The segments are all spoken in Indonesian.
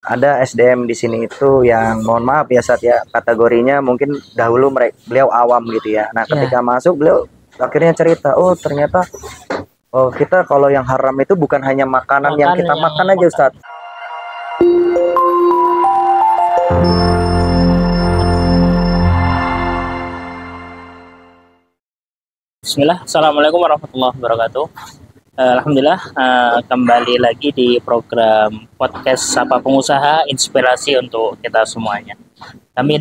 ada SDM di sini itu yang mohon maaf ya Sat ya, kategorinya mungkin dahulu beliau awam gitu ya. Nah, Ya, ketika masuk beliau akhirnya cerita, oh ternyata oh kita kalau yang haram itu bukan hanya makanan yang makan kita yang makan aja makan. Ustaz. Bismillah, Assalamualaikum warahmatullahi wabarakatuh. Alhamdulillah, kembali lagi di program podcast Sapa Pengusaha, inspirasi untuk kita semuanya. Kami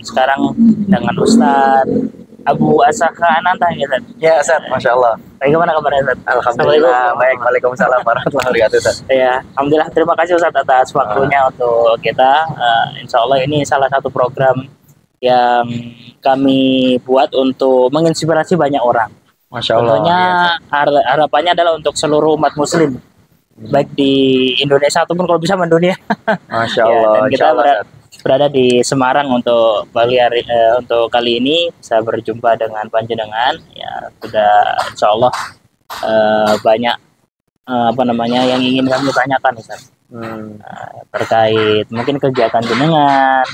sekarang dengan Ustadz Abu Asaka Ananta ya, Ustadz. Ya Ustaz, Masya Allah. Bagaimana kabarnya, Ustadz? Alhamdulillah baik. Waalaikumsalam warahmatullahi wabarakatuh Ustaz. Ya, Alhamdulillah, terima kasih Ustadz atas waktunya untuk kita. Insya Allah ini salah satu program yang kami buat untuk menginspirasi banyak orang. Masya Allah. Tentunya harapannya adalah untuk seluruh umat muslim, baik di Indonesia ataupun kalau bisa mendunia. Masya Ya, Allah. dan kita berada di Semarang untuk untuk kali ini saya berjumpa dengan panjenengan. Ya, sudah insya Allah banyak yang ingin kami tanyakan, Ustaz. Terkait mungkin kegiatan jenengan,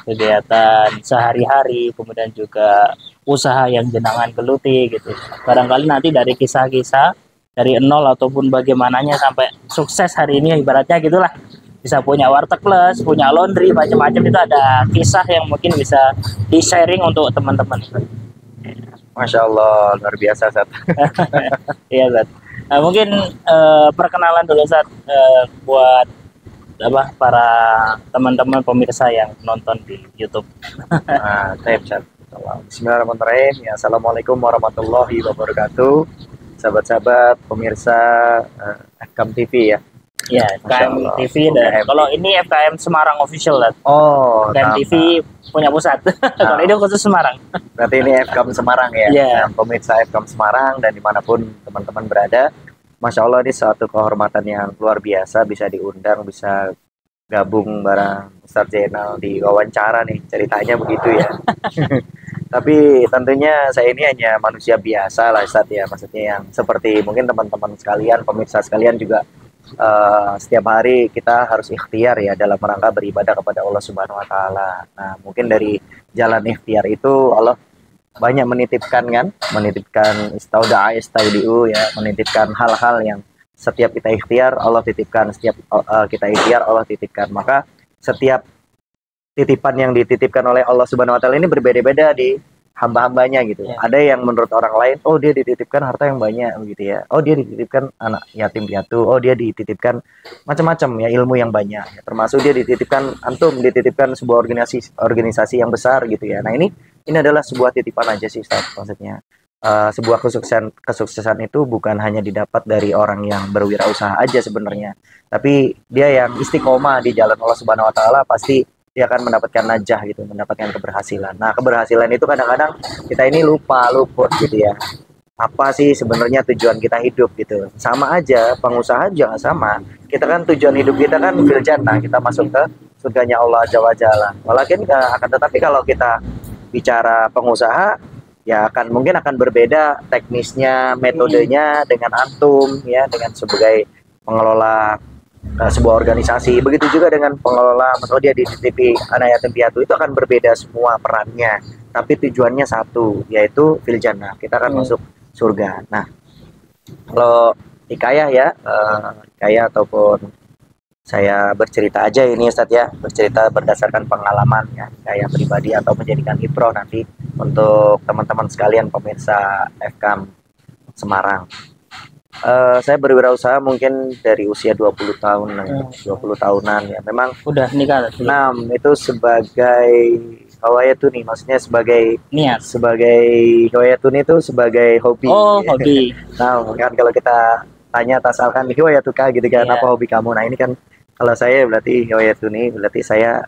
kegiatan sehari-hari, kemudian juga usaha yang jenengan geluti gitu. Barangkali nanti dari kisah-kisah dari nol ataupun bagaimananya sampai sukses hari ini, ibaratnya gitulah. Bisa punya warteg plus, punya laundry, macam-macam, itu ada kisah yang mungkin bisa di-sharing untuk teman-teman. Masya Allah, luar biasa Ustaz. Iya, Ustaz. Nah, mungkin perkenalan dulu Ustaz, buat para teman-teman pemirsa yang nonton di YouTube. Nah, Ustaz. Bismillahirrahmanirrahim. Ya, Assalamualaikum warahmatullahi wabarakatuh. Sahabat-sahabat pemirsa FKM TV ya. Ya, FKM TV dan kalau ini FKM Semarang official lah. Oh, FKM TV punya pusat. Kalau ini khusus Semarang. Berarti ini FKM Semarang ya. Yeah. Nah, pemirsa FKM Semarang dan dimanapun teman-teman berada, Masya Allah ini suatu kehormatan yang luar biasa bisa diundang, bisa gabung bareng Ustadz Zainal di wawancara nih, ceritanya begitu ya. Tapi tentunya saya ini hanya manusia biasa lah Ustadz ya, maksudnya yang seperti mungkin teman-teman sekalian, pemirsa sekalian juga setiap hari kita harus ikhtiar ya dalam rangka beribadah kepada Allah Subhanahu Wa Taala. Nah, mungkin dari jalan ikhtiar itu Allah banyak menitipkan istauda'a istaudiu ya, menitipkan hal-hal yang setiap kita ikhtiar Allah titipkan, setiap kita ikhtiar Allah titipkan. Maka setiap titipan yang dititipkan oleh Allah Subhanahu Wa Taala ini berbeda-beda di hamba-hambanya gitu. Ya. Ada yang menurut orang lain, oh dia dititipkan harta yang banyak gitu ya. Oh dia dititipkan anak yatim piatu. Oh dia dititipkan macam-macam ya, ilmu yang banyak. Ya. Termasuk dia dititipkan dititipkan sebuah organisasi yang besar gitu ya. Nah ini adalah sebuah titipan aja sih Ustaz, maksudnya. Sebuah kesuksesan itu bukan hanya didapat dari orang yang berwirausaha aja sebenarnya. Tapi dia yang istiqomah di jalan Allah Subhanahu Wa Taala pasti dia akan mendapatkan najah gitu, mendapatkan keberhasilan. Nah, keberhasilan itu kadang-kadang kita ini luput gitu ya. Apa sih sebenarnya tujuan kita hidup gitu. Sama aja, pengusaha juga sama. Kita kan tujuan hidup kita kan fil jannah, kita masuk ke surganya Allah Azza wa Jalla. Walaupun akan tetapi kalau kita bicara pengusaha ya mungkin akan berbeda teknisnya, metodenya dengan antum ya, dengan sebagai pengelola sebuah organisasi. Begitu juga dengan pengelola, kalau dia dititipi anak yatim piatu itu akan berbeda semua perannya, tapi tujuannya satu, yaitu fil jannah, kita akan masuk surga. Nah, kalau hikayah ya, hikayah ataupun saya bercerita aja ini Ustadz ya, bercerita berdasarkan pengalaman ya, kayak pribadi atau menjadikan ibrah nanti untuk teman-teman sekalian pemirsa FKM Semarang. Saya berwirausaha mungkin dari usia 20 tahun, 20 tahunan ya. Memang udah nikah. Nah, itu sebagai hawayatuni, maksudnya sebagai niat. Sebagai hawayatuni itu sebagai hobi. Oh, hobi. Nah, kan kalau kita tanya tasalkan hawayatuka gitu kan, apa hobi kamu? Nah, ini kan kalau saya berarti hawayatuni, berarti saya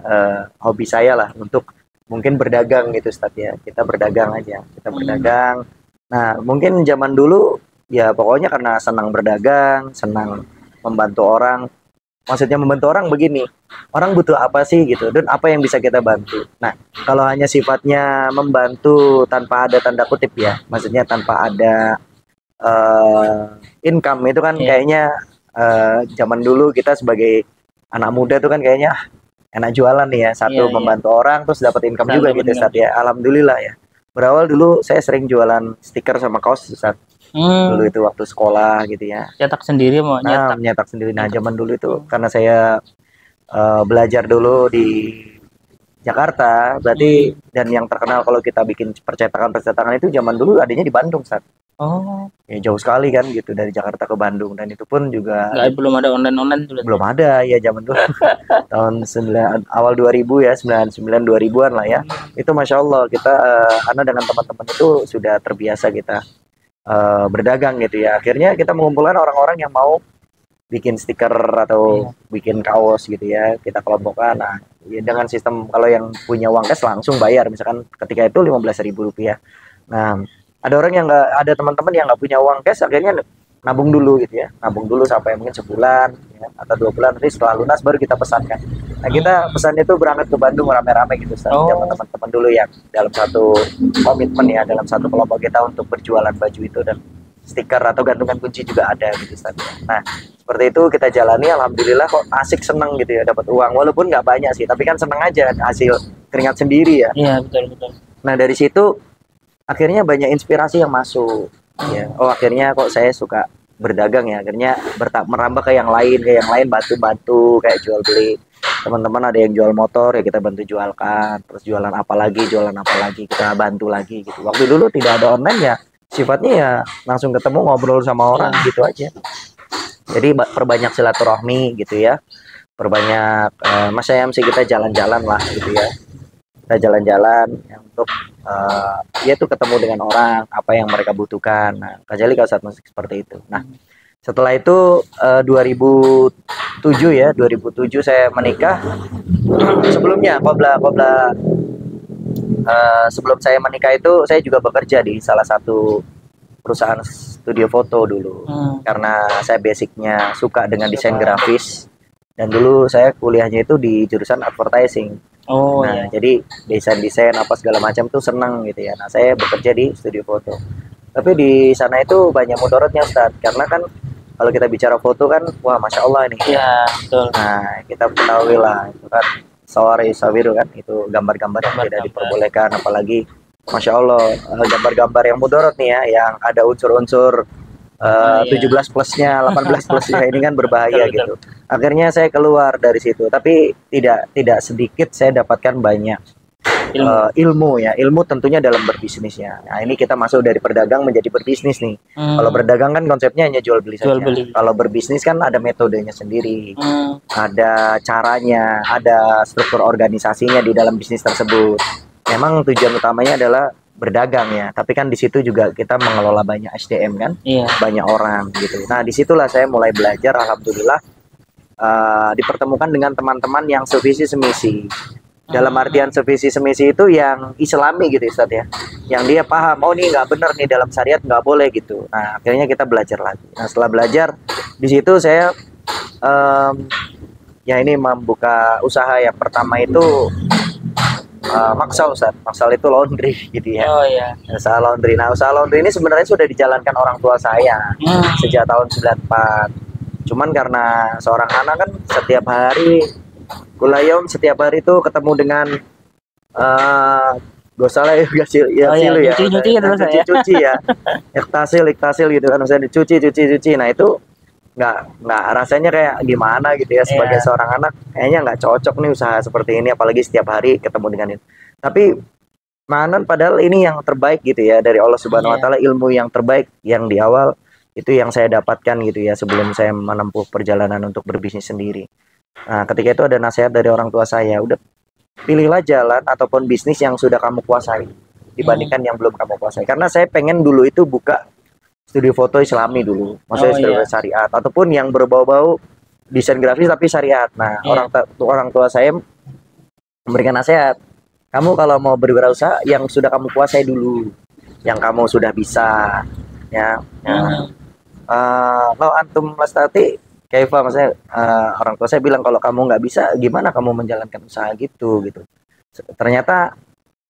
hobi saya lah untuk mungkin berdagang gitu Ustaz ya. Kita berdagang aja, kita berdagang. Nah, mungkin zaman dulu ya pokoknya karena senang berdagang, senang membantu orang. Maksudnya membantu orang begini, orang butuh apa sih gitu, dan apa yang bisa kita bantu. Nah, kalau hanya sifatnya membantu tanpa ada tanda kutip ya, maksudnya tanpa ada income itu kan kayaknya zaman dulu kita sebagai anak muda tuh kan kayaknya enak jualan nih ya, satu Iya, membantu orang terus dapat income Satu juga dapat gitu income. Ustaz ya. Alhamdulillah ya. Berawal dulu saya sering jualan stiker sama kaos Ustaz. Dulu itu waktu sekolah gitu ya. Cetak sendiri mau Nah, nyetak. menyetak sendiri. Nah, Nyetak. zaman dulu itu karena saya belajar dulu di Jakarta, berarti dan yang terkenal kalau kita bikin percetakan itu zaman dulu adanya di Bandung, Ustaz. Oh, Ya, jauh sekali kan gitu dari Jakarta ke Bandung dan itu pun juga belum ada online dulu. belum ada ya zaman dulu tahun 9 awal 2000 ya 99 2000-an lah ya. Itu Masya Allah kita Ana dengan teman-teman itu sudah terbiasa kita berdagang gitu ya. Akhirnya kita mengumpulkan orang-orang yang mau bikin stiker atau bikin kaos gitu ya. Kita kelompokkan. Nah, ya dengan sistem kalau yang punya uang cash langsung bayar misalkan ketika itu 15.000 rupiah. Nah, ada orang yang nggak ada teman-teman yang nggak punya uang cash akhirnya nabung dulu gitu ya, nabung dulu sampai mungkin sebulan ya, atau 2 bulan, nanti setelah lunas baru kita pesankan. Nah kita pesan itu berangkat ke Bandung rame-rame gitu sama teman-teman dulu yang dalam satu komitmen ya, dalam satu kelompok kita untuk berjualan baju itu dan stiker atau gantungan kunci juga ada gitu Ustaz. Nah seperti itu kita jalani, alhamdulillah kok asik, seneng gitu ya, dapat uang walaupun nggak banyak sih, tapi kan seneng aja hasil keringat sendiri ya. Iya betul. Nah dari situ akhirnya banyak inspirasi yang masuk ya. Oh akhirnya kok saya suka berdagang ya, akhirnya merambah ke yang lain batu-batu kayak jual beli. Teman-teman ada yang jual motor ya kita bantu jualkan, terus jualan apa lagi kita bantu lagi gitu. Waktu dulu tidak ada online ya, sifatnya ya langsung ketemu ngobrol sama orang gitu aja. Jadi perbanyak silaturahmi gitu ya, perbanyak Mas MC kita jalan-jalan lah gitu ya. Kita jalan-jalan untuk ya tuh ketemu dengan orang, apa yang mereka butuhkan. Nah, kajali kalau saat musik seperti itu. Nah, setelah itu 2007 ya, 2007 saya menikah. Sebelumnya sebelum saya menikah itu saya juga bekerja di salah satu perusahaan studio foto dulu. Karena saya basicnya suka dengan desain grafis dan dulu saya kuliahnya itu di jurusan advertising. Jadi desain apa segala macam tuh senang gitu ya. Nah saya bekerja di studio foto, tapi di sana itu banyak mudorotnya Ustadz, karena kan kalau kita bicara foto kan wah Masya Allah ini ya, betul. Nah kita ketahui lah itu kan sawiru kan, itu gambar-gambar yang tidak diperbolehkan, apalagi Masya Allah gambar-gambar yang mudorot nih ya, yang ada unsur-unsur 17 plusnya, 18 plusnya ini kan berbahaya gitu. Akhirnya saya keluar dari situ, tapi tidak sedikit saya dapatkan banyak ilmu tentunya dalam berbisnisnya. Nah ini kita masuk dari perdagang menjadi berbisnis nih. Kalau berdagang kan konsepnya hanya jual beli saja. Kalau berbisnis kan ada metodenya sendiri, ada caranya, ada struktur organisasinya di dalam bisnis tersebut. Memang tujuan utamanya adalah berdagang ya, tapi kan di situ juga kita mengelola banyak SDM kan, banyak orang gitu. Nah disitulah saya mulai belajar, alhamdulillah dipertemukan dengan teman-teman yang sevisi semisi. Dalam artian sevisi semisi itu yang Islami gitu Ustaz ya, yang dia paham oh ini nggak benar nih dalam syariat nggak boleh gitu. Nah akhirnya kita belajar lagi. Nah setelah belajar di situ saya ya ini membuka usaha yang pertama itu Maksal Ustaz. Maksal itu laundry gitu ya. Usaha laundry. Nah, usaha laundry ini sebenarnya sudah dijalankan orang tua saya sejak tahun 94. Cuman karena seorang anak kan setiap hari setiap hari itu ketemu dengan gosalah ya cuci ya. Iktasil gitu kan, misalnya dicuci. Nah, itu nggak rasanya kayak gimana gitu ya sebagai seorang anak, kayaknya nggak cocok nih usaha seperti ini apalagi setiap hari ketemu dengan itu. Tapi manan padahal ini yang terbaik gitu ya dari Allah Subhanahu wa taala, ilmu yang terbaik yang di awal itu yang saya dapatkan gitu ya sebelum saya menempuh perjalanan untuk berbisnis sendiri. Nah, ketika itu ada nasihat dari orang tua saya, udah pilihlah jalan ataupun bisnis yang sudah kamu kuasai dibandingkan yang belum kamu kuasai. Karena saya pengen dulu itu buka studio foto Islami dulu, maksudnya studio syariat ataupun yang berbau-bau desain grafis tapi syariat. Nah, orang tua saya memberikan nasihat, kamu kalau mau berwirausaha yang sudah kamu kuasai dulu, yang kamu sudah bisa, ya. Kalau antum lastati, kaifa, maksudnya orang tua saya bilang kalau kamu nggak bisa, gimana kamu menjalankan usaha gitu. Ternyata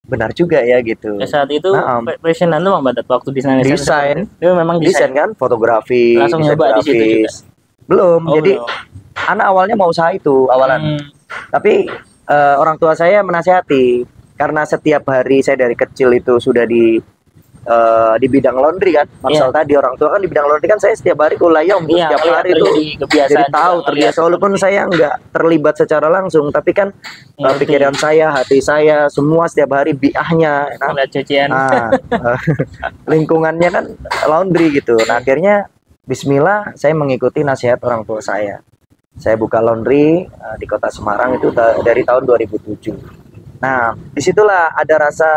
benar juga ya gitu. Saat itu passion Anda memang waktu desain itu memang desain kan, fotografi, langsung nyoba di situ juga. Belum. Jadi anak awalnya mau usaha itu awalan, tapi orang tua saya menasihati karena setiap hari saya dari kecil itu sudah di bidang laundry kan, maksal tadi orang tua kan di bidang laundry kan, saya setiap hari kulayom setiap hari itu jadi tahu terbiasa walaupun saya nggak terlibat secara langsung, tapi kan pikiran saya, hati saya semua setiap hari biahnya cucian, lingkungannya kan laundry gitu. Nah akhirnya Bismillah saya mengikuti nasihat orang tua saya buka laundry di kota Semarang itu dari tahun 2007. Nah disitulah ada rasa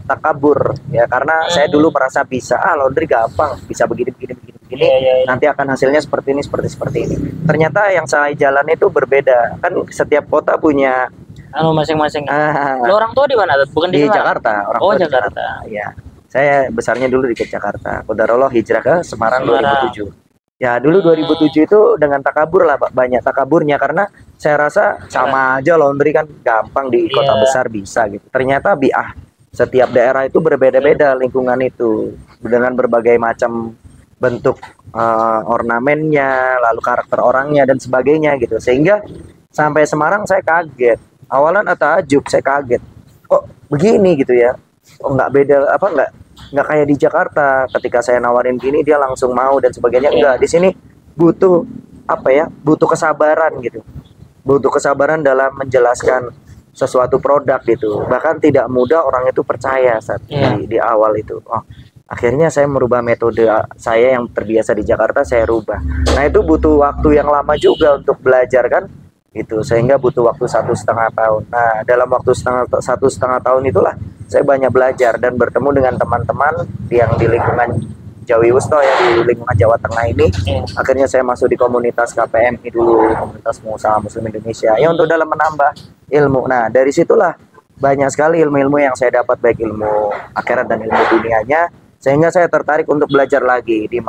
takabur ya, karena saya dulu merasa bisa laundry gampang, bisa begini nanti akan hasilnya seperti ini seperti ini. Ternyata yang saya jalan itu berbeda kan, setiap kota punya masing-masing. Lo orang tua di mana? Bukan di Jakarta. Orang tua Jakarta. Ya, saya besarnya dulu di Jakarta. Qadarullah hijrah ke Semarang 2007. Ya dulu 2007 itu dengan takabur lah, banyak takaburnya, karena saya rasa sama aja laundry kan gampang di kota besar bisa gitu. Ternyata setiap daerah itu berbeda-beda lingkungan itu dengan berbagai macam bentuk ornamennya, lalu karakter orangnya dan sebagainya gitu. Sehingga sampai Semarang saya kaget. Awalan takjub, saya kaget. Kok begini gitu ya? Oh, nggak beda nggak kayak di Jakarta. Ketika saya nawarin gini dia langsung mau dan sebagainya. Enggak, di sini butuh butuh kesabaran gitu. Butuh kesabaran dalam menjelaskan sesuatu produk gitu, bahkan tidak mudah orang itu percaya saat di awal itu. Akhirnya saya merubah metode saya yang terbiasa di Jakarta, saya rubah. Nah itu butuh waktu yang lama juga untuk belajar kan itu, sehingga butuh waktu 1,5 tahun. Nah dalam waktu 1,5 tahun itulah saya banyak belajar dan bertemu dengan teman-teman yang di lingkungan Jawi Wusto ya, di lingkungan Jawa Tengah ini. Akhirnya saya masuk di komunitas KPMI dulu, komunitas pengusaha Muslim Indonesia ya, untuk dalam menambah ilmu. Nah dari situlah banyak sekali ilmu-ilmu yang saya dapat, baik ilmu akhirat dan ilmu dunianya, sehingga saya tertarik untuk belajar lagi di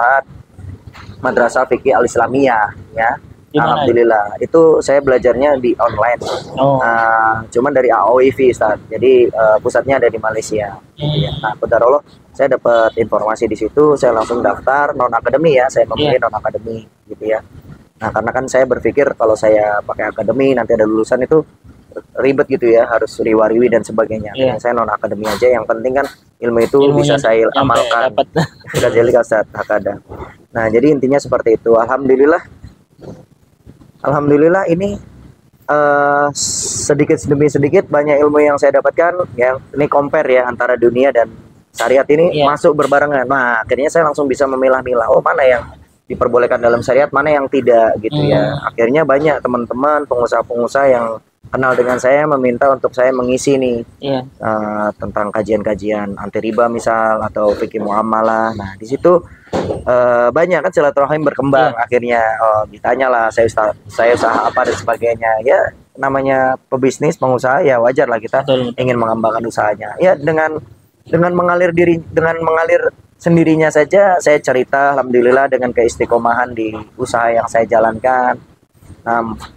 Madrasah Fikih Al Islamiyah ya. Alhamdulillah itu saya belajarnya di online, cuman dari AOIV Ustaz. Jadi pusatnya ada di Malaysia gitu ya. Nah qadarullah saya dapat informasi di situ, saya langsung daftar non akademi ya, saya memilih non akademi gitu ya. Nah karena kan saya berpikir kalau saya pakai akademi nanti ada lulusan itu ribet gitu ya, harus riwariwi dan sebagainya. Saya non akademi aja, yang penting kan ilmu itu bisa saya amalkan. Sudah jadi Ustaz Hakada. Nah jadi intinya seperti itu. Alhamdulillah ini sedikit demi sedikit banyak ilmu yang saya dapatkan. Yang ini compare ya antara dunia dan syariat ini masuk berbarengan. Nah akhirnya saya langsung bisa memilah-milah, oh mana yang diperbolehkan dalam syariat, mana yang tidak gitu ya. Akhirnya banyak teman-teman pengusaha-pengusaha yang kenal dengan saya meminta untuk saya mengisi nih tentang kajian-kajian anti riba misal atau fikih muamalah. Nah di situ banyak kan silaturahim berkembang. Akhirnya ditanyalah saya usaha apa dan sebagainya ya, namanya pebisnis pengusaha ya wajar lah kita ingin mengembangkan usahanya ya, dengan mengalir sendirinya saja. Saya cerita alhamdulillah dengan keistiqomahan di usaha yang saya jalankan,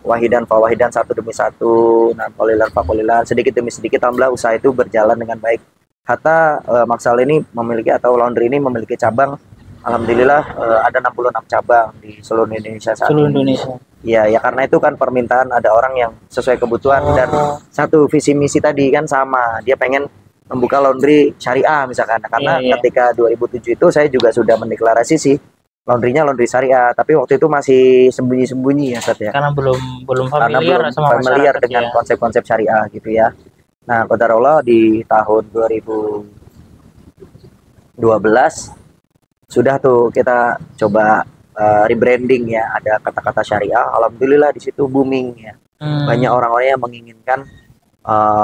wahidan fawahidan, satu demi satu, qalilan faqalilan, sedikit demi sedikit alhamdulillah usaha itu berjalan dengan baik. Hatta Maksal ini memiliki, atau laundry ini memiliki cabang. Alhamdulillah ada 66 cabang di seluruh Indonesia saat ini. Ya karena itu kan permintaan, ada orang yang sesuai kebutuhan dan satu visi misi tadi kan sama, dia pengen membuka laundry syariah misalkan. Karena ketika 2007 itu saya juga sudah mendeklarasi sih laundrynya laundry syariah, tapi waktu itu masih sembunyi-sembunyi ya Ustaz ya. Karena belum familiar dengan konsep-konsep syariah gitu ya. Nah, qadarullah di tahun 2012 sudah tuh kita coba rebranding ya, ada kata-kata syariah. Alhamdulillah di situ booming ya. Banyak orang-orang yang menginginkan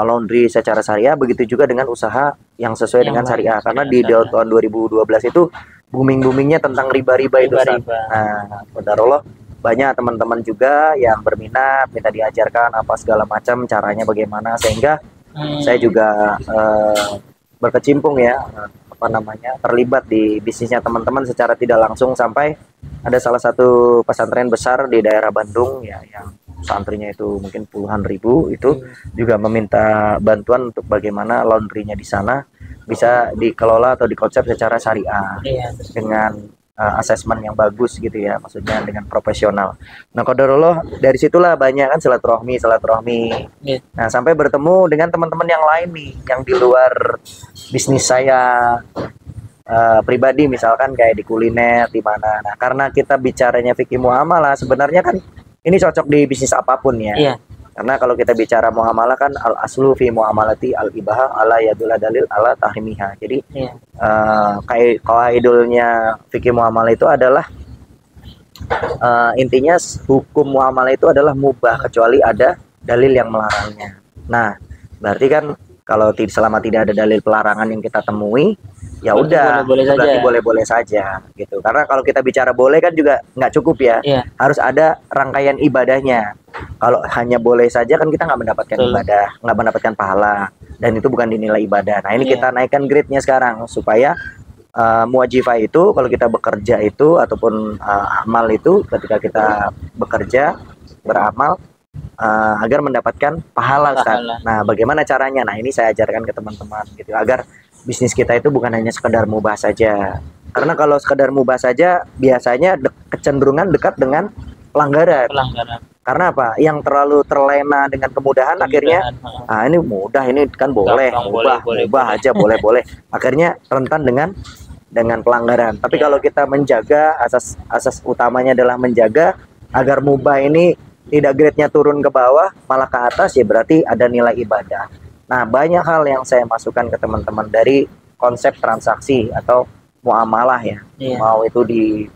laundry secara syariah, begitu juga dengan usaha yang sesuai dengan syariah. Karena di tahun 2012 itu booming-boomingnya tentang riba-riba itu. Nah, qadarullah banyak teman-teman juga yang berminat, minta diajarkan apa segala macam caranya bagaimana, sehingga saya juga berkecimpung ya, terlibat di bisnisnya teman-teman secara tidak langsung, sampai ada salah satu pesantren besar di daerah Bandung ya, yang santrinya itu mungkin puluhan ribu, itu juga meminta bantuan untuk bagaimana laundrynya di sana bisa dikelola atau dikonsep secara syariah dengan asesmen yang bagus gitu ya, maksudnya dengan profesional. Nah, qadarullah dari situlah banyak kan silaturahmi. Iya. Nah, sampai bertemu dengan teman-teman yang lain nih, yang di luar bisnis saya pribadi, misalkan kayak di kuliner di mana. Nah, karena kita bicaranya fikih muamalah, sebenarnya kan ini cocok di bisnis apapun ya. Iya. Karena kalau kita bicara muamalah kan al aslu fi muamalati al ibaha ala yadul dalil ala tahrimiha. Jadi Iya. kayak kaidulnya fikih muamalah itu adalah intinya hukum muamalah itu adalah mubah kecuali ada dalil yang melarangnya. Nah, berarti kan kalau selama tidak ada dalil pelarangan yang kita temui, ya Berarti udah boleh-boleh saja. berarti boleh-boleh saja gitu. Karena kalau kita bicara boleh kan juga nggak cukup ya, Iya. harus ada rangkaian ibadahnya. Kalau hanya boleh saja kan kita nggak mendapatkan Betul. ibadah, nggak mendapatkan pahala, dan itu bukan dinilai ibadah. Nah, ini Iya. kita naikkan grade-nya sekarang supaya muwajifah itu kalau kita bekerja itu ataupun amal itu ketika kita bekerja beramal agar mendapatkan pahala, Ustaz. Pahala. Nah, bagaimana caranya? Nah, ini saya ajarkan ke teman-teman gitu agar bisnis kita itu bukan hanya sekedar mubah saja. Karena kalau sekedar mubah saja biasanya kecenderungan dekat dengan pelanggaran. Karena apa? Yang terlalu terlena dengan kemudahan akhirnya ini mudah, ini kan boleh, mubah aja boleh. Akhirnya rentan dengan pelanggaran. Tapi kalau kita menjaga asas utamanya adalah menjaga agar mubah ini tidak grade-nya turun ke bawah malah ke atas, ya berarti ada nilai ibadah. Nah, banyak hal yang saya masukkan ke teman-teman dari konsep transaksi atau muamalah ya. Iya. Mau itu di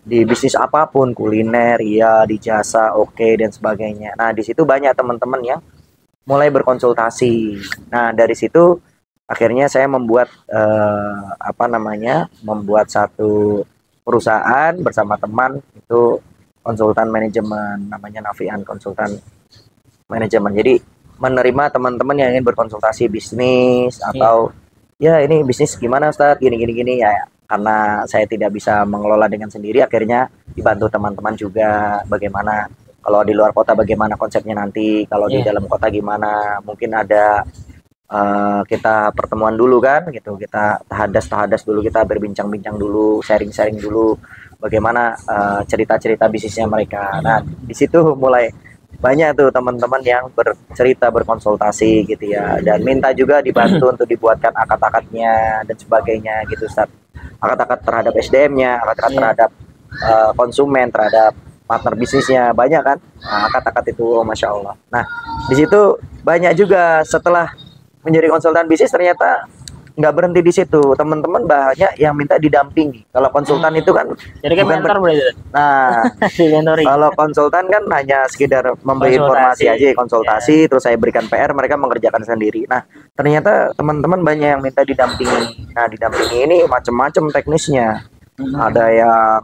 bisnis apapun, kuliner, ya, di jasa, oke, dan sebagainya. Nah, di situ banyak teman-teman yang mulai berkonsultasi. Nah, dari situ akhirnya saya membuat membuat satu perusahaan bersama teman, itu konsultan manajemen, namanya Nafian Konsultan Manajemen. Jadi menerima teman-teman yang ingin berkonsultasi bisnis atau ya ini bisnis gimana Ustaz, gini ya. Karena saya tidak bisa mengelola dengan sendiri, akhirnya dibantu teman-teman juga bagaimana kalau di luar kota bagaimana konsepnya nanti, kalau di dalam kota gimana, mungkin ada kita pertemuan dulu kan gitu, kita tahadas dulu, kita berbincang-bincang dulu, sharing dulu bagaimana cerita-cerita bisnisnya mereka. Nah, di situ mulai banyak tuh teman-teman yang bercerita, berkonsultasi gitu ya, dan minta juga dibantu untuk dibuatkan akad-akadnya dan sebagainya gitu, Ustaz. Akad-akad terhadap SDM-nya, akad-akad terhadap konsumen, terhadap partner bisnisnya, banyak kan akad-akad itu, Masya Allah. Nah, di situ banyak juga setelah menjadi konsultan bisnis ternyata nggak berhenti di situ, teman-teman banyak yang minta didampingi. Kalau konsultan itu kan jadi kan mentor nah kalau konsultan kan hanya sekedar memberi informasi aja, konsultasi, terus saya berikan PR, mereka mengerjakan sendiri. Nah, ternyata teman-teman banyak yang minta didampingi. Nah, didampingi ini macam-macam teknisnya. Ada yang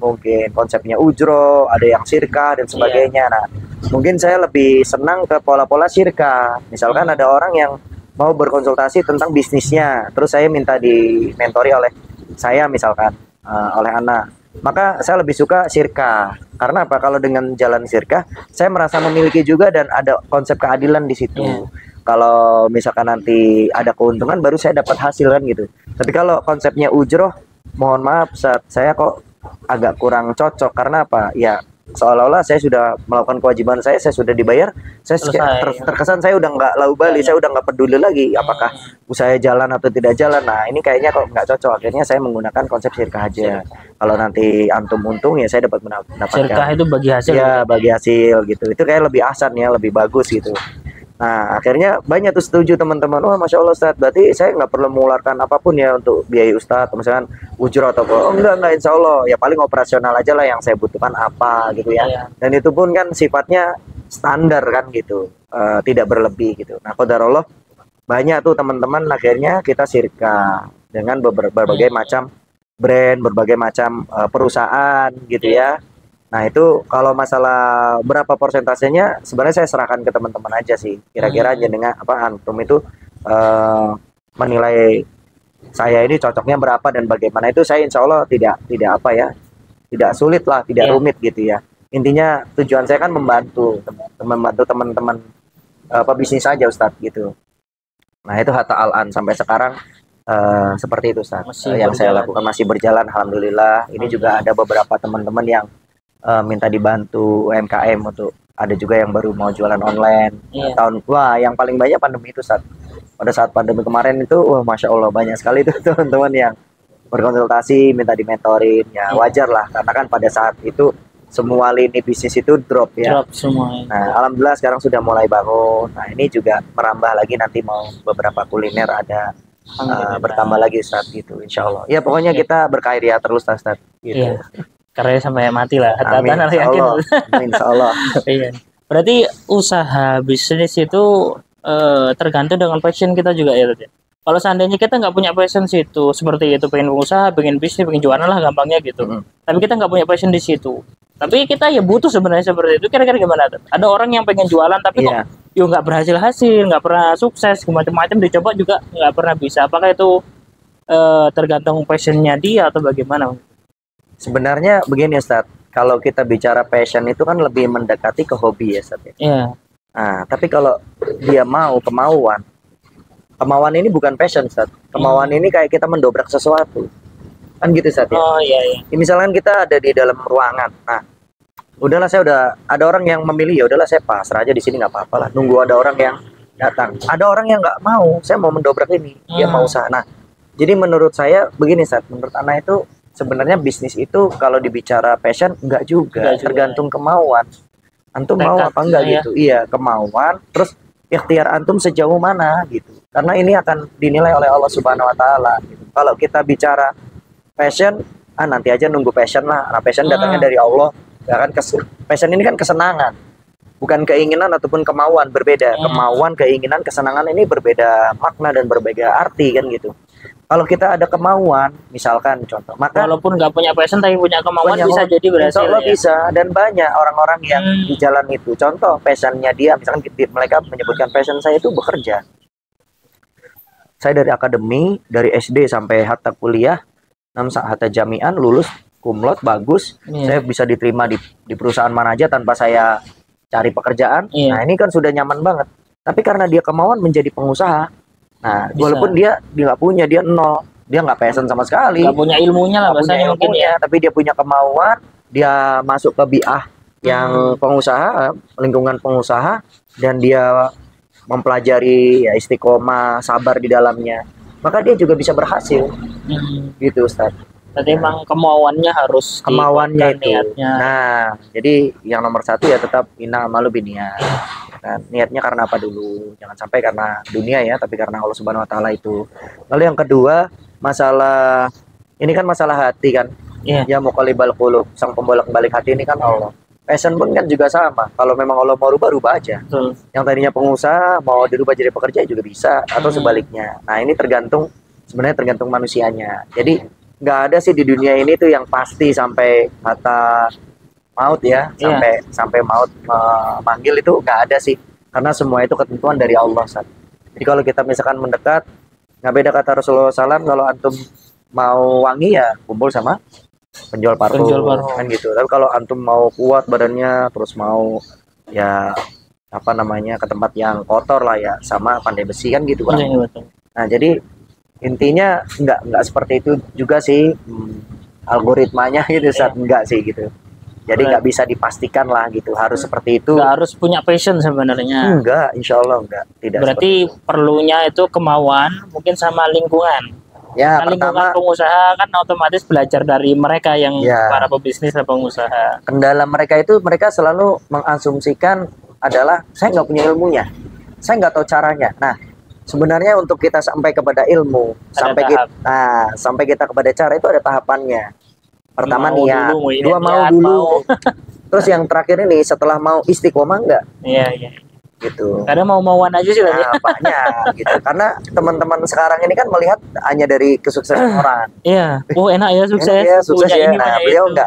mungkin konsepnya ujro, ada yang sirka dan sebagainya. Nah, mungkin saya lebih senang ke pola-pola sirka. Misalkan ada orang yang mau berkonsultasi tentang bisnisnya, terus saya minta dimentori oleh saya misalkan oleh Ana, maka saya lebih suka sirka. Karena apa? Kalau dengan jalan sirka saya merasa memiliki juga dan ada konsep keadilan di situ. Kalau misalkan nanti ada keuntungan baru saya dapat hasil kan gitu. Tapi kalau konsepnya ujroh, mohon maaf saya kok agak kurang cocok. Karena apa? Ya seolah-olah saya sudah melakukan kewajiban saya sudah dibayar, saya terkesan saya udah nggak laubali, saya udah nggak peduli lagi apakah usaha jalan atau tidak jalan. Nah, ini kayaknya kok nggak cocok. Akhirnya saya menggunakan konsep sirkah aja. Kalau nanti antum untung ya saya dapat mendapatkan. Sirkah itu bagi hasil. Ya, bagi hasil gitu. Itu kayak lebih ahsan ya, lebih bagus gitu. Nah, akhirnya banyak tuh setuju teman-teman. Wah, Masya Allah Ustadz, berarti saya nggak perlu mengeluarkan apapun ya untuk biaya Ustadz, misalkan ujur atau apa. Oh, enggak, Insya Allah. Ya paling operasional aja lah yang saya butuhkan apa gitu ya. Dan itu pun kan sifatnya standar kan gitu, tidak berlebih gitu. Nah, qadarullah banyak tuh teman-teman akhirnya kita sirka dengan berbagai macam brand, berbagai macam perusahaan gitu ya. Nah, itu kalau masalah berapa persentasenya sebenarnya saya serahkan ke teman-teman aja sih. Kira-kira aja dengan antum itu menilai saya ini cocoknya berapa dan bagaimana, itu saya insya Allah tidak sulit lah, tidak rumit gitu ya. Intinya tujuan saya kan membantu teman-teman pebisnis saja Ustadz gitu. Nah, itu hatta al-an sampai sekarang Seperti itu Ustaz. Masih Yang saya berjalan. lakukan masih berjalan alhamdulillah. Ini juga ada beberapa teman-teman yang minta dibantu UMKM untuk, ada juga yang baru mau jualan online. Iya. Wah, yang paling banyak pandemi itu Ustaz. Pada saat pandemi kemarin itu, wah Masya Allah banyak sekali tuh teman-teman yang berkonsultasi, minta dimentorin. Ya Iya. wajar lah, karena kan pada saat itu semua lini bisnis itu drop ya. Drop semua. Nah, alhamdulillah sekarang sudah mulai bangun. Nah, ini juga merambah lagi, nanti mau beberapa kuliner ada Alhamdulillah. bertambah lagi Ustaz gitu, insya Allah. Ya pokoknya Iya. kita berkarya terus Ustaz gitu. Iya. Karena sampai mati lah. Amin, Hati-hati insya yakin. Allah. Amin, insya Allah. Iya. Berarti usaha bisnis itu tergantung dengan passion kita juga ya, Dad, ya? Kalau seandainya kita nggak punya passion situ, seperti itu, pengen pengusaha, pengen bisnis, pengen jualan lah gampangnya gitu. Tapi kita nggak punya passion di situ. Tapi kita ya butuh sebenarnya seperti itu. Kira-kira gimana, Dad? Ada orang yang pengen jualan tapi Iya. kok yo nggak berhasil, nggak pernah sukses, macam-macam dicoba juga nggak pernah bisa. Apakah itu tergantung passionnya dia atau bagaimana? Sebenarnya begini Ustaz, kalau kita bicara passion itu kan lebih mendekati ke hobi ya Ustaz ya. Iya. Nah, tapi kalau dia mau kemauan ini bukan passion Ustaz. Kemauan ini kayak kita mendobrak sesuatu. Kan gitu Ustaz ya. Oh iya iya. Ya, misalkan kita ada di dalam ruangan. Nah, udahlah saya ada orang yang memilih, ya udahlah saya pasrah aja di sini nggak apa-apa lah. Nunggu ada orang yang datang. Ada orang yang nggak mau, saya mau mendobrak ini, dia mau usaha. Nah, jadi menurut saya begini Ustaz, menurut Ana itu sebenarnya bisnis itu kalau dibicara passion enggak juga, Enggak juga. tergantung kemauan. Antum mau Tekad apa enggak ya. gitu. Iya, kemauan, terus ikhtiar antum sejauh mana gitu. Karena ini akan dinilai oleh Allah Subhanahu wa taala gitu. Kalau kita bicara passion, nanti aja nunggu passion lah. Nah, passion datangnya dari Allah. Ya kan, passion ini kan kesenangan. Bukan keinginan ataupun kemauan, berbeda. Kemauan, keinginan, kesenangan ini berbeda makna dan berbeda arti kan gitu. Kalau kita ada kemauan, misalkan contoh, maka Walaupun nggak punya passion tapi punya kemauan punya bisa mau- jadi berhasil. insya Allah Ya. bisa, dan banyak orang-orang yang di jalan itu. Contoh passionnya dia, misalkan mereka menyebutkan passion saya itu bekerja. Saya dari akademi, dari SD sampai hatta kuliah, hatta jami'an, lulus kumlot bagus, Iya. saya bisa diterima di perusahaan mana aja tanpa saya cari pekerjaan. Iya. Nah, ini kan sudah nyaman banget. Tapi karena dia kemauan menjadi pengusaha, nah Bisa. walaupun dia nggak punya, dia nol, dia nggak passion sama sekali, Nggak punya ilmunya lah nggak punya bahasanya mungkin ilmunya, ya. tapi dia punya kemauan, dia masuk ke bi'ah yang pengusaha, lingkungan pengusaha, dan dia mempelajari ya istiqomah, sabar di dalamnya, maka dia juga bisa berhasil gitu Ustaz. Berarti emang kemauannya harus Kemauannya dikuatkan, itu. niatnya. Nah, jadi yang nomor satu ya tetap inna malu biniat. Nah, niatnya karena apa dulu? Jangan sampai karena dunia ya, tapi karena Allah Subhanahu wa taala itu. Lalu yang kedua, masalah ini kan masalah hati kan. Iya. Ya muqallibal qulub, sang pembolak-balik hati ini kan Allah. Passion pun kan juga sama. Kalau memang Allah mau rubah aja. Betul. Yang tadinya pengusaha mau dirubah jadi pekerja juga bisa, atau sebaliknya. Nah, ini sebenarnya tergantung manusianya. Jadi nggak ada sih di dunia ini tuh yang pasti sampai kata maut ya, Iya. sampai maut memanggil, itu nggak ada sih, karena semua itu ketentuan dari Allah Ustaz. Jadi kalau kita misalkan mendekat, nggak beda kata Rasulullah SAW, kalau antum mau wangi ya kumpul sama penjual parfum, kan gitu. Tapi kalau antum mau kuat badannya, terus mau ya apa namanya, ke tempat yang kotor lah ya, sama pandai besi kan gitu kan. Iya, betul. Nah, jadi intinya nggak seperti itu juga sih, algoritmanya gitu saat enggak sih gitu. Jadi nggak bisa dipastikan lah gitu harus seperti itu. Nggak harus punya passion sebenarnya. Enggak, insya Allah enggak. Tidak. Berarti perlunya itu kemauan, mungkin sama lingkungan. Ya, Kan lingkungan pertama pengusaha kan otomatis belajar dari mereka yang Ya. para pebisnis dan pengusaha. kendala mereka itu, mereka selalu mengasumsikan adalah saya nggak punya ilmunya, saya nggak tahu caranya. Nah, sebenarnya untuk kita sampai kepada ilmu, Ada sampai kita kepada cara itu ada tahapannya. Pertama Mau niat, dulu, dua mau niat, dulu. mau. Terus yang terakhir ini setelah mau istiqomah enggak Iya, iya. gitu. Kadang mau-mauan aja sih tadi. Nah, banyak gitu. Karena teman-teman sekarang ini kan melihat hanya dari kesuksesan orang. Iya. Oh, enak ya sukses. Ya, sukses Punya ya. ini, Nah, punya beliau itu.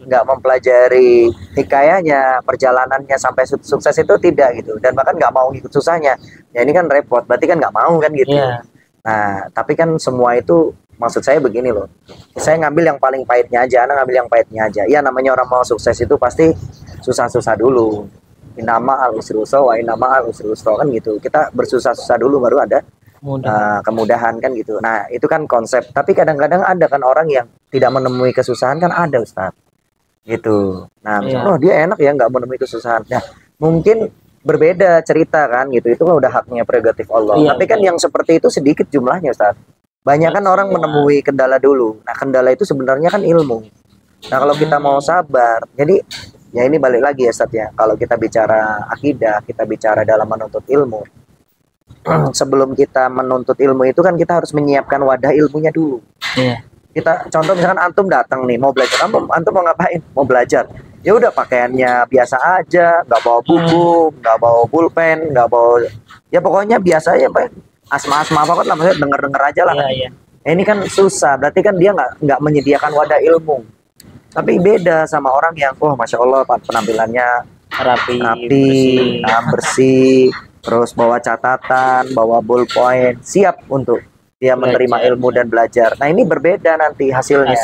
nggak mempelajari hikayahnya, perjalanannya sampai sukses itu tidak gitu. Dan bahkan nggak mau ikut susahnya. Ya ini kan repot. Berarti kan nggak mau kan gitu. Iya. Nah, tapi kan semua itu maksud saya begini loh. Saya ngambil yang paling pahitnya aja, anak ngambil yang pahitnya aja. Ya namanya orang mau sukses itu pasti susah-susah dulu. Inama al usri usra wa inama al usri usra, kan gitu. Kita bersusah-susah dulu baru ada kemudahan kan gitu. Nah, itu kan konsep. Tapi kadang-kadang ada kan orang yang tidak menemui kesusahan kan ada Ustaz. Gitu. Nah, misalnya, oh dia enak ya nggak menemui kesusahan. Nah, mungkin berbeda cerita kan gitu. Itu kan udah haknya prerogatif Allah. Tapi kan yang seperti itu sedikit jumlahnya Ustaz. Banyak kan orang menemui kendala dulu. Nah, kendala itu sebenarnya kan ilmu. Nah, kalau kita mau sabar, jadi ya ini balik lagi ya Ustaz ya. Kalau kita bicara akidah, kita bicara dalam menuntut ilmu. Sebelum kita menuntut ilmu itu kan kita harus menyiapkan wadah ilmunya dulu. Iya. Kita contoh misalkan antum datang nih mau belajar, antum mau ngapain? Mau belajar. Ya udah pakaiannya biasa aja, nggak bawa buku, nggak bawa pulpen, nggak bawa, ya pokoknya biasa aja, Pak. Asma-asma apa kan namanya denger-denger aja lah. Iya. Ini kan susah, berarti kan dia nggak menyediakan wadah ilmu. Tapi beda sama orang yang, oh masya Allah penampilannya Rapi, bersih, terus bawa catatan, bawa ballpoint, siap untuk dia menerima ilmu dan belajar. Nah ini berbeda nanti hasilnya.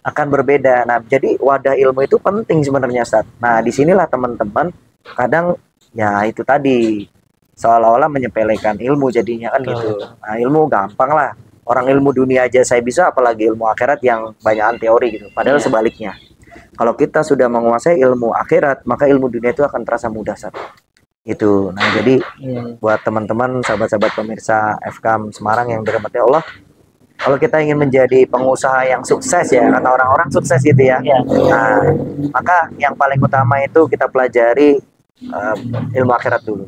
Akan berbeda. Nah jadi wadah ilmu itu penting sebenarnya Ustaz. Nah disinilah teman-teman kadang ya itu tadi seolah-olah menyepelekan ilmu jadinya kan gitu. Nah ilmu gampang lah. Orang ilmu dunia aja saya bisa, apalagi ilmu akhirat yang banyakan teori gitu. Padahal sebaliknya. Kalau kita sudah menguasai ilmu akhirat, maka ilmu dunia itu akan terasa mudah Ustaz. Itu. Nah, jadi buat teman-teman, sahabat-sahabat pemirsa FKM Semarang yang dirahmati Allah, kalau kita ingin menjadi pengusaha yang sukses ya, kata orang-orang sukses gitu ya. Nah, maka yang paling utama itu kita pelajari ilmu akhirat dulu.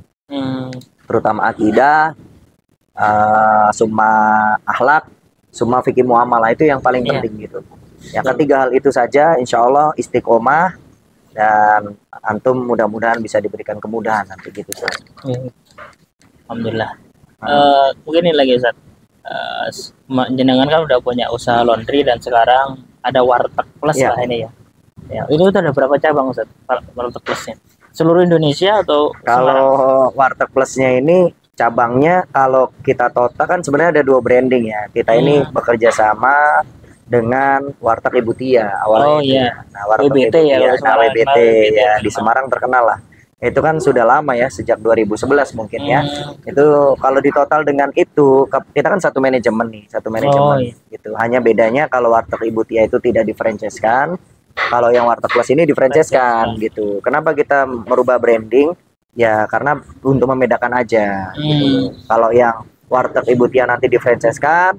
Terutama akidah, summa akhlak, summa fikih muamalah, itu yang paling penting gitu. Yang ketiga hal itu saja, insya Allah istiqomah dan antum mudah-mudahan bisa diberikan kemudahan nanti gitu. Alhamdulillah. Mungkin ini lagi Ustaz. Jenengan kan udah punya usaha laundry dan sekarang ada Warteg Plus lah ini ya. Itu ada berapa cabang Ustaz? Warteg Plusnya seluruh Indonesia atau kalau Warteg Plusnya ini cabangnya kalau kita total kan sebenarnya ada 2 branding ya. Kita ini bekerja sama dengan Warteg Ibu Tia awalnya. Nah, Warteg WBT Ibu Tia, ya, WBT ya di Semarang terkenal lah. Itu kan sudah lama ya, sejak 2011 mungkin ya. Itu kalau di total dengan itu kita kan satu manajemen nih, gitu. Hanya bedanya kalau Warteg Ibu Tia itu tidak di-franchise-kan, kalau yang Warteg Plus ini di-franchise-kan gitu. Kenapa kita merubah branding? Ya karena untuk membedakan aja gitu. Kalau yang Warteg Ibu Tia nanti di-franchise-kan,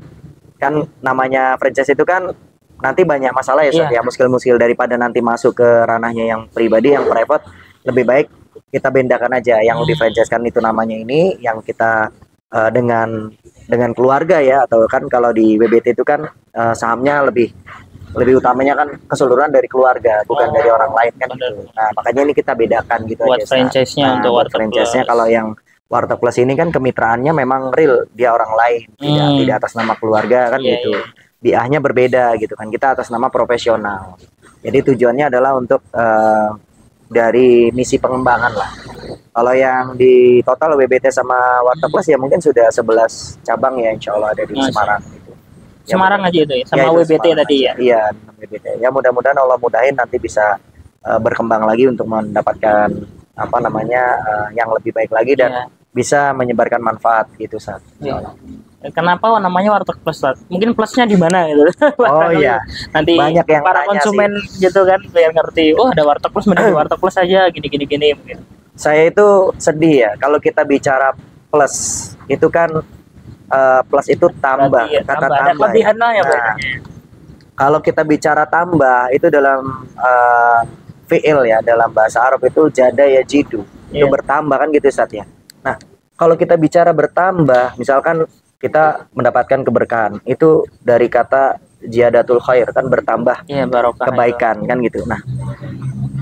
kan namanya franchise itu kan nanti banyak masalah ya, ya muskil-muskil, daripada nanti masuk ke ranahnya yang pribadi, yang private, lebih baik kita bedakan aja. Yang di-franchise-kan itu namanya ini, yang kita dengan keluarga ya, atau kan kalau di WBT itu kan sahamnya lebih utamanya kan keseluruhan dari keluarga, bukan dari orang lain kan gitu. Nah makanya ini kita bedakan gitu buat aja. Franchise-nya untuk Warteg franchise-nya kalau yang Warteg Plus ini kan kemitraannya memang real, dia orang lain, tidak atas nama keluarga kan gitu. BA-nya berbeda gitu kan, kita atas nama profesional. Jadi tujuannya adalah untuk dari misi pengembangan lah. Kalau yang di total WBT sama Warteg Plus ya mungkin sudah 11 cabang ya, insya Allah ada di Semarang gitu. Semarang aja itu ya, sama ya, WBT tadi ya. Iya, WBT. Ya mudah-mudahan Allah mudahin nanti bisa berkembang lagi untuk mendapatkan apa namanya yang lebih baik lagi dan bisa menyebarkan manfaat gitu Sat. Kenapa namanya Warteg Plus? Mungkin plusnya di mana gitu? Oh iya. Nanti banyak yang para konsumen sih gitu kan biar ngerti. Oh ada Warteg Plus, mending Warteg Plus aja gini mungkin. Saya itu sedih ya kalau kita bicara plus itu kan plus itu tambah, kata tambah. Ya. Nah, kalau kita bicara tambah itu dalam fi'il ya, dalam bahasa Arab itu jada ya jidu, itu bertambah kan gitu Ustaz ya. Nah kalau kita bicara bertambah, misalkan kita mendapatkan keberkahan, itu dari kata ziyadatul khair kan, bertambah kebaikan kan gitu. Nah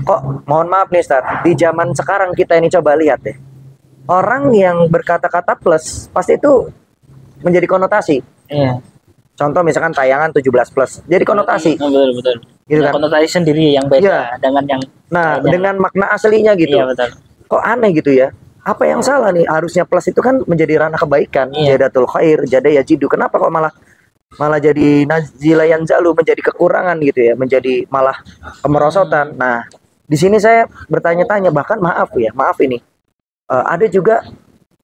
kok mohon maaf nih Ustaz, di zaman sekarang kita ini coba lihat deh, orang yang berkata-kata plus pasti itu menjadi konotasi. Contoh misalkan tayangan 17 plus jadi konotasi. Betul. Gitu kan? Konotasi sendiri yang beda dengan yang dengan makna aslinya gitu. Kok aneh gitu ya? Apa yang salah nih? Harusnya plus itu kan menjadi ranah kebaikan, jadatul khair, jada yajidu. Kenapa kok malah jadi nazila yanzalu, menjadi kekurangan gitu ya, menjadi malah kemerosotan. Nah, di sini saya bertanya-tanya, bahkan maaf ini. Ada juga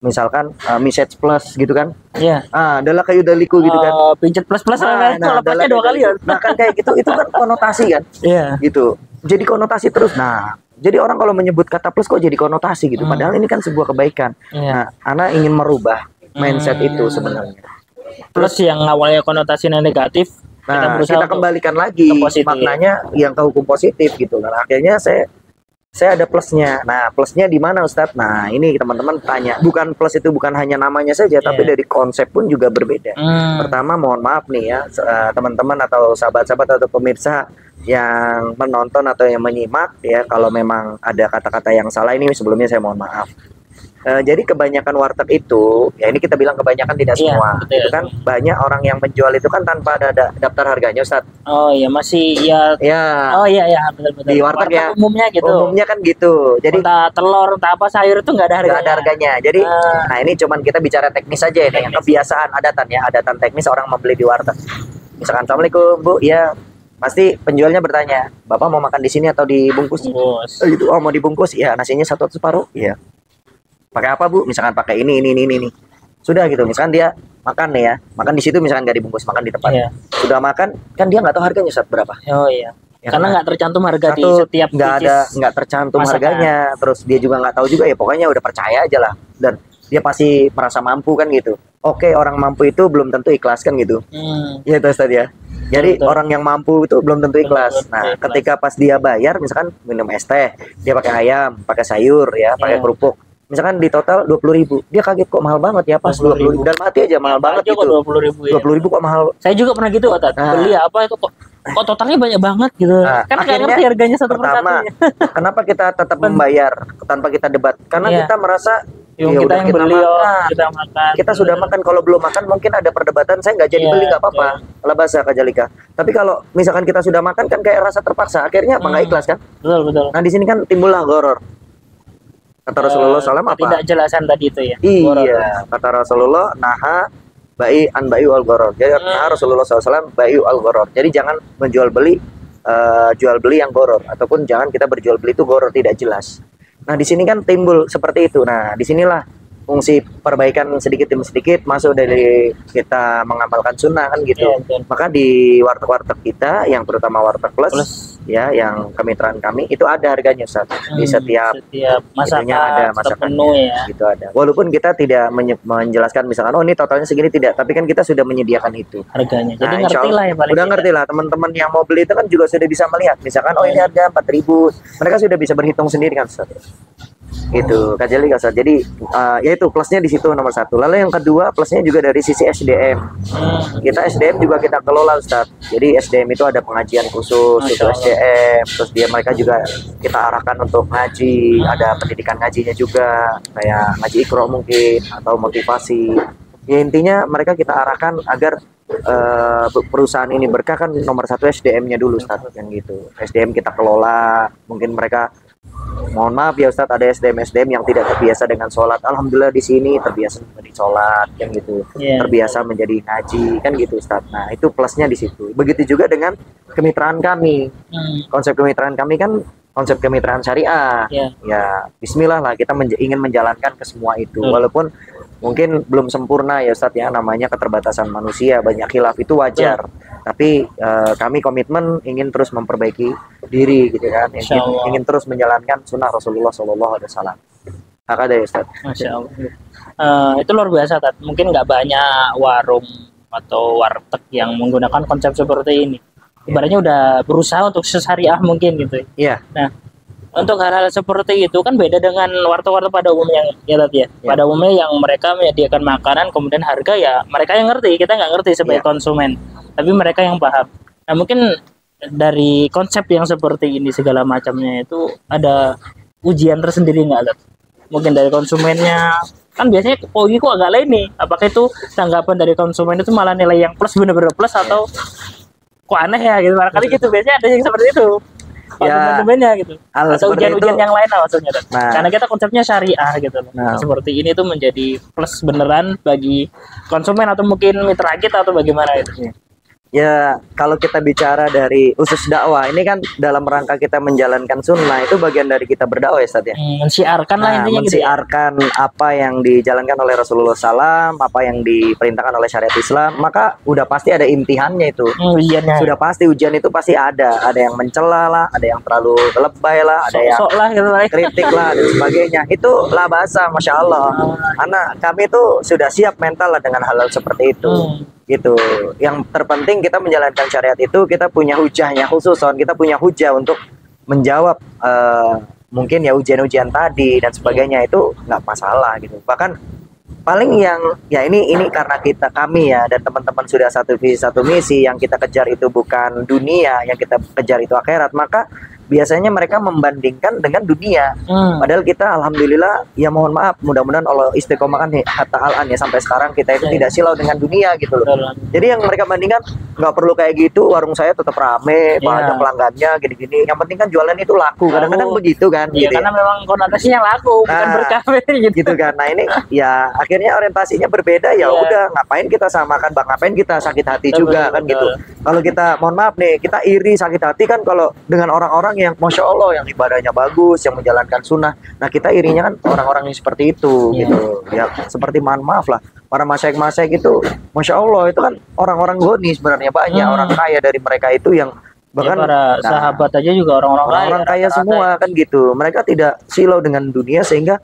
misalkan message plus gitu kan. Iya. Adalah kayu daliku gitu kan. Pincet plus kan. Kalau plusnya 2 kali ya. Nah kan kayak gitu itu kan konotasi kan. Iya. Gitu. Jadi konotasi terus. Nah, jadi orang kalau menyebut kata plus kok jadi konotasi gitu. Padahal ini kan sebuah kebaikan. Iya. Nah, Ana ingin merubah mindset itu sebenarnya. Plus yang awalnya konotasinya negatif, Nah, berusaha kita kembalikan lagi ke positif. maknanya yang ke hukum positif gitu. Nah, akhirnya saya ada plusnya. Nah, plusnya di mana Ustadz? Nah, ini teman-teman tanya. Bukan plus itu bukan hanya namanya saja, tapi dari konsep pun juga berbeda. Pertama, mohon maaf nih ya, teman-teman atau sahabat-sahabat atau pemirsa yang menonton atau yang menyimak ya, kalau memang ada kata-kata yang salah ini sebelumnya saya mohon maaf. Jadi kebanyakan warteg itu, ya ini kita bilang kebanyakan tidak semua, betul. itu kan banyak orang yang menjual itu kan tanpa ada daftar harganya, Ustadz. Oh iya, masih ya. Ya. Oh iya betul. Di warteg ya. Umumnya gitu. Umumnya kan gitu. Jadi entah telur, entah apa sayur itu nggak ada harganya. Nggak ada harganya. Jadi, nah ini cuman kita bicara teknis aja ini, yang kebiasaan adatan ya, adatan teknis orang membeli di warteg. Misalkan, Assalamualaikum Bu, ya. Pasti penjualnya bertanya, Bapak mau makan di sini atau dibungkus? Gitu. Oh mau dibungkus, ya nasinya 1 atau separuh, iya. Pakai apa Bu? Misalkan pakai ini. Sudah gitu. Misalkan dia makan nih ya, makan di situ misalkan nggak dibungkus, makan di tempat. Sudah makan, kan dia nggak tahu harganya saat berapa. Oh iya. Ya, karena nggak tercantum harga di setiap nggak tercantum harganya. Terus dia juga nggak tahu juga ya. Pokoknya udah percaya aja lah. Dan dia pasti merasa mampu kan gitu. Oke, orang mampu itu belum tentu ikhlas kan gitu. Iya itu Ustaz ya. Jadi orang yang mampu itu belum tentu ikhlas. Nah, ketika pas dia bayar, misalkan minum es teh, dia pakai ayam, pakai sayur ya, pakai kerupuk. Misalkan di total 20.000, dia kaget kok mahal banget ya, pas 20.000 dan mati aja mahal banget gitu. 20.000 ya. 20.000 kok mahal. Saya juga pernah gitu kata, beli apa itu kok totalnya banyak banget gitu. Kan nggak ngerti harganya satu pertama, kenapa kita tetap membayar tanpa kita debat? Karena kita merasa kita yang beli kita makan. Kita sudah makan, kalau belum makan mungkin ada perdebatan, saya nggak jadi beli nggak apa-apa. Ala bahasa Kajalika. Tapi kalau misalkan kita sudah makan kan kayak rasa terpaksa, akhirnya apa nggak ikhlas kan? Betul. Nah di sini kan timbullah goror. Kata Rasulullah SAW apa? Tidak jelasan tadi itu ya. Iya, kata Rasulullah, naha bai an bayu al goror. Jadi Rasulullah SAW bayu al goror. Jadi jangan menjual beli jual beli yang goror, ataupun jangan kita berjual beli itu goror tidak jelas. Nah di sini kan timbul seperti itu. Nah disinilah fungsi perbaikan sedikit demi sedikit masuk dari kita mengamalkan sunnah kan gitu. Maka di warteg-warteg kita, yang terutama warteg plus ya, yang kemitraan kami itu ada harganya Ustaz. Di setiap masakan ada masakannya ya. Gitu ada. Walaupun kita tidak menjelaskan misalkan ini totalnya segini, tidak, tapi kan kita sudah menyediakan itu harganya. Jadi ngerti lah ya, udah ngerti lah, teman-teman yang mau beli itu kan juga sudah bisa melihat misalkan ini harga 4.000, mereka sudah bisa berhitung sendiri kan Ustaz. Gitu Kajali Ustaz. Jadi yaitu plusnya di situ nomor 1. Lalu yang kedua, plusnya juga dari sisi SDM. Kita SDM juga kita kelola Ustaz. Jadi SDM itu ada pengajian khusus untuk SDM. Terus mereka juga kita arahkan untuk ngaji, ada pendidikan ngajinya juga, kayak ngaji Iqra mungkin atau motivasi. Ya intinya mereka kita arahkan agar perusahaan ini berkah kan nomor 1 SDM-nya dulu Ustaz, yang gitu. SDM kita kelola. Mungkin mereka, mohon maaf ya Ustadz, ada SDM yang tidak terbiasa dengan sholat. Alhamdulillah di sini terbiasa menjadi sholat, kan gitu. Terbiasa menjadi ngaji, kan gitu Ustadz. Nah itu plusnya di situ. Begitu juga dengan kemitraan kami. Konsep kemitraan kami kan konsep kemitraan syariah. Ya Bismillah lah, kita ingin menjalankan ke semua itu. Walaupun mungkin belum sempurna ya Ustadz ya, namanya keterbatasan manusia, banyak khilaf, itu wajar. Tapi kami komitmen ingin terus memperbaiki diri gitu kan, ingin terus menjalankan sunnah Rasulullah SAW. Ada ya Ustaz. Masya Allah. Itu luar biasa Tat. Mungkin nggak banyak warung atau warteg yang menggunakan konsep seperti ini. Ibaratnya udah berusaha untuk syariah mungkin gitu. Iya. Nah untuk hal-hal seperti itu kan beda dengan warteg-warteg pada umumnya ya Tat ya. Pada umumnya yang mereka menyediakan makanan kemudian harga ya mereka yang ngerti, kita nggak ngerti sebagai konsumen. Tapi mereka yang paham. Nah mungkin dari konsep yang seperti ini segala macamnya itu ada ujian tersendiri nggak Tat? Mungkin dari konsumennya kan biasanya ini kok agak lain nih. Apakah itu tanggapan dari konsumen itu malah nilai yang plus bener-bener plus atau kok aneh ya gitu? Barangkali gitu biasanya ada yang seperti itu. Konsumennya gitu. Atau ujian-ujian yang lain maksudnya. Nah, karena kita konsepnya syariah gitu. Nah, seperti ini tuh menjadi plus beneran bagi konsumen atau mungkin mitra kita atau bagaimana itu. Ya, kalau kita bicara dari usus dakwah, ini kan dalam rangka kita menjalankan sunnah, itu bagian dari kita berdakwah ya Ustaz ya. Mensiarkan lah Nah, intinya gitu ya. mensiarkan apa yang dijalankan oleh Rasulullah SAW, apa yang diperintahkan oleh syariat Islam, maka udah pasti ada imtihannya itu. Ujiannya. Sudah pasti ujian itu pasti ada. Ada yang mencela lah, ada yang terlalu lebay lah, ada yang Sok-sok lah gitu lah. kritik lah dan sebagainya. Itu lah bahasa, masya Allah. Karena kami itu sudah siap mental lah dengan hal-hal seperti itu. Gitu. Yang terpenting kita menjalankan syariat itu, kita punya hujahnya khusus, kita punya hujah untuk menjawab mungkin ya ujian-ujian tadi dan sebagainya, itu nggak masalah gitu. Bahkan paling yang ya ini karena kami ya dan teman-teman sudah satu visi satu misi, yang kita kejar itu bukan dunia, yang kita kejar itu akhirat, maka biasanya mereka membandingkan dengan dunia. Padahal kita alhamdulillah ya mohon maaf, mudah-mudahan Allah istiqomahkan hatta al-an ya, sampai sekarang kita itu tidak silau dengan dunia gitu loh. Jadi yang mereka bandingkan, nggak perlu kayak gitu, warung saya tetap rame, banyak pelanggannya gini-gini, yang penting kan jualan itu laku. Kadang-kadang begitu kan. Iya, gitu karena ya. memang konotasinya laku, bukan berkah gitu. Gitu kan. Nah ini ya akhirnya orientasinya berbeda, ya udah ngapain kita samakan, bang, ngapain kita sakit hati juga kan gitu. Kalau kita mohon maaf nih, kita iri sakit hati kan kalau dengan orang-orang yang masya Allah, yang ibadahnya bagus, yang menjalankan sunnah. Nah kita irinya kan orang-orang yang seperti itu gitu. Ya seperti mohon maaf lah, para masyaikh itu masya Allah itu kan orang-orang goni sebenarnya, banyak orang kaya dari mereka itu yang bahkan para sahabat aja juga orang-orang kaya semua kan gitu. Mereka tidak silau dengan dunia, sehingga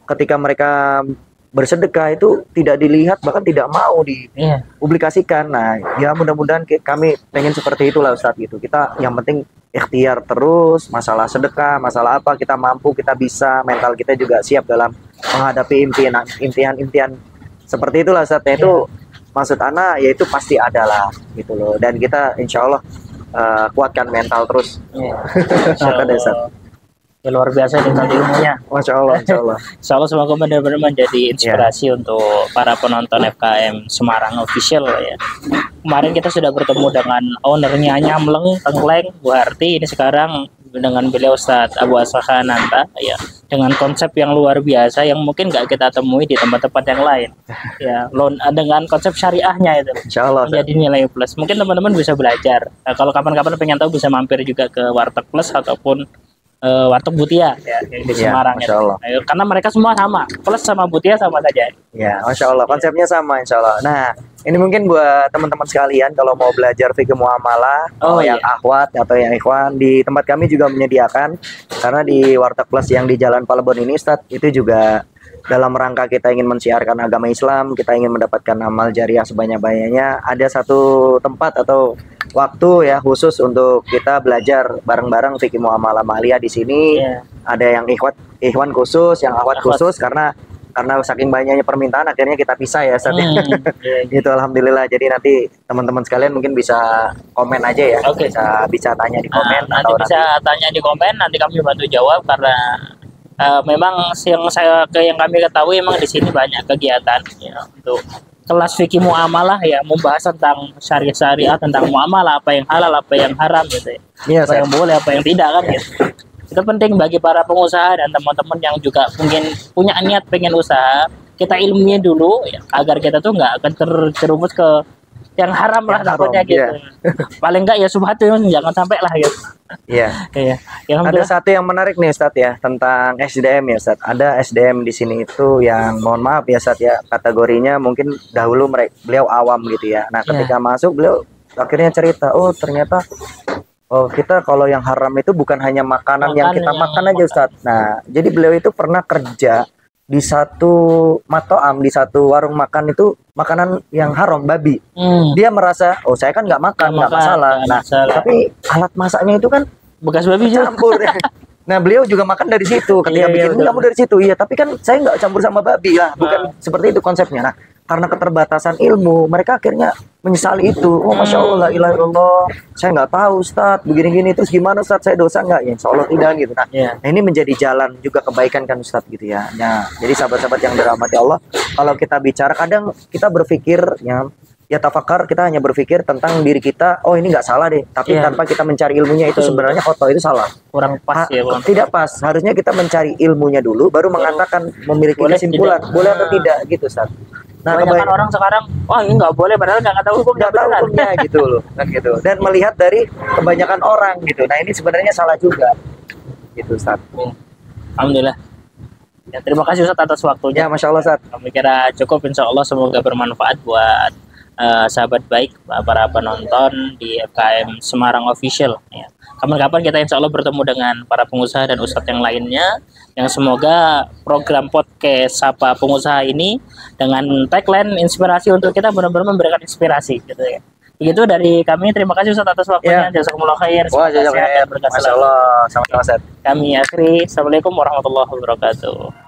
ketika mereka bersedekah itu tidak dilihat, bahkan tidak mau dipublikasikan. Nah ya mudah-mudahan kami pengen seperti itulah Ustadz gitu. Kita yang penting ikhtiar terus, masalah sedekah, masalah apa, kita mampu, kita bisa, mental kita juga siap dalam menghadapi impian seperti itulah Ustadz. Itu maksud Ana, yaitu pasti ada lah gitu loh, dan kita insya Allah kuatkan mental terus. Ya, luar biasa dengan ilmunya. Masya Allah, Insya Allah. Insya Allah semoga benar-benar menjadi inspirasi untuk para penonton FKM Semarang Official ya. Kemarin kita sudah bertemu dengan ownernya Nyamleng, Tengkleng, Bu Harti. Ini sekarang dengan beliau Ustadz Abu Ashakananta ya, dengan konsep yang luar biasa yang mungkin nggak kita temui di tempat-tempat yang lain ya, dengan konsep syariahnya itu menjadi nilai plus. Mungkin teman-teman bisa belajar. Nah, kalau kapan-kapan pengen tahu bisa mampir juga ke Warteg Plus ataupun Warteg Butia ya, di Semarang ya. Karena mereka semua sama, Plus sama Butia sama saja. Ya, Masya Allah, konsepnya sama Insya Allah. Nah, ini mungkin buat teman-teman sekalian kalau mau belajar fikih muamalah, yang akhwat atau yang ikhwan, di tempat kami juga menyediakan. Karena di Warteg Plus yang di Jalan Palembon ini Ustadz, itu juga dalam rangka kita ingin mensiarkan agama Islam, kita ingin mendapatkan amal jariah sebanyak-banyaknya. Ada satu tempat atau waktu ya khusus untuk kita belajar bareng-bareng fikih muamalah maliyah di sini. Ada yang ikhwan khusus, yang akhwat khusus, karena saking banyaknya permintaan akhirnya kita pisah ya Ustaz. Gitu alhamdulillah. Jadi nanti teman-teman sekalian mungkin bisa komen aja ya. Bisa tanya di komen, nanti bisa tanya di komen, nanti kami bantu jawab. Karena memang yang kami ketahui memang di sini banyak kegiatan ya, untuk kelas fikih muamalah ya, membahas tentang syariah, tentang muamalah, apa yang halal, apa yang haram gitu ya. Apa yang boleh, apa yang tidak kan gitu. Itu penting bagi para pengusaha dan teman-teman yang juga mungkin punya niat pengen usaha. Kita ilmunya dulu ya, agar kita tuh nggak akan terjerumus ke yang haram lah takutnya gitu. Paling enggak ya subhat itu jangan sampai lah gitu. Ada satu yang menarik nih Ustadz ya, tentang SDM ya Ustadz. Ada SDM di sini itu yang mohon maaf ya Ustadz ya, kategorinya mungkin dahulu beliau awam gitu ya. Nah ketika masuk beliau akhirnya cerita, ternyata kita kalau yang haram itu bukan hanya makanan yang kita makan aja Ustadz. Nah jadi beliau itu pernah kerja di satu matoam, di satu warung makan itu makanan yang haram, babi. Dia merasa, saya kan nggak makan, nggak masalah. Tapi alat masaknya itu kan bekas babi campur. Nah beliau juga makan dari situ. Ketika bikin kamu dari situ, tapi kan saya nggak campur sama babi lah, bukan seperti itu konsepnya. Nah karena keterbatasan ilmu, mereka akhirnya menyesali itu. Masya Allah, la ilaha illallah, saya nggak tahu Ustadz, begini-gini, terus gimana Ustadz, saya dosa nggak? Ya insya Allah tidak gitu. Nah ini menjadi jalan juga kebaikan kan Ustadz gitu ya. Nah jadi sahabat-sahabat yang dirahmati Allah, kalau kita bicara kadang kita berpikir ya tafakar, kita hanya berpikir tentang diri kita, ini nggak salah deh, tapi tanpa kita mencari ilmunya itu sebenarnya itu salah, kurang pas ya, tidak pas. Harusnya kita mencari ilmunya dulu baru mengatakan, memiliki kesimpulan boleh atau tidak gitu Ustaz. Nah, kebanyakan orang sekarang, wah ini nggak boleh, padahal nggak tahu hukumnya nggak tahu beneran. hukumnya gitu loh, kan gitu. Dan melihat dari kebanyakan orang gitu. Nah ini sebenarnya salah juga, gitu Ustaz. Alhamdulillah. Ya, terima kasih Ustaz atas waktunya. Ya, Masya Allah Ustaz. Kami kira cukup, insya Allah semoga bermanfaat buat sahabat baik, para penonton di FKM Semarang Official. Ya. Kapan-kapan kita insya Allah bertemu dengan para pengusaha dan ustadz yang lainnya, yang semoga program podcast Sapa Pengusaha ini dengan tagline inspirasi untuk kita benar-benar memberikan inspirasi gitu ya. Begitu dari kami, terima kasih Ustaz atas waktunya. Jazakumullah khair. Wah, jazakumullah khair. Masya Allah, sama-sama Ustaz. Kami akhiri. Assalamualaikum warahmatullahi wabarakatuh.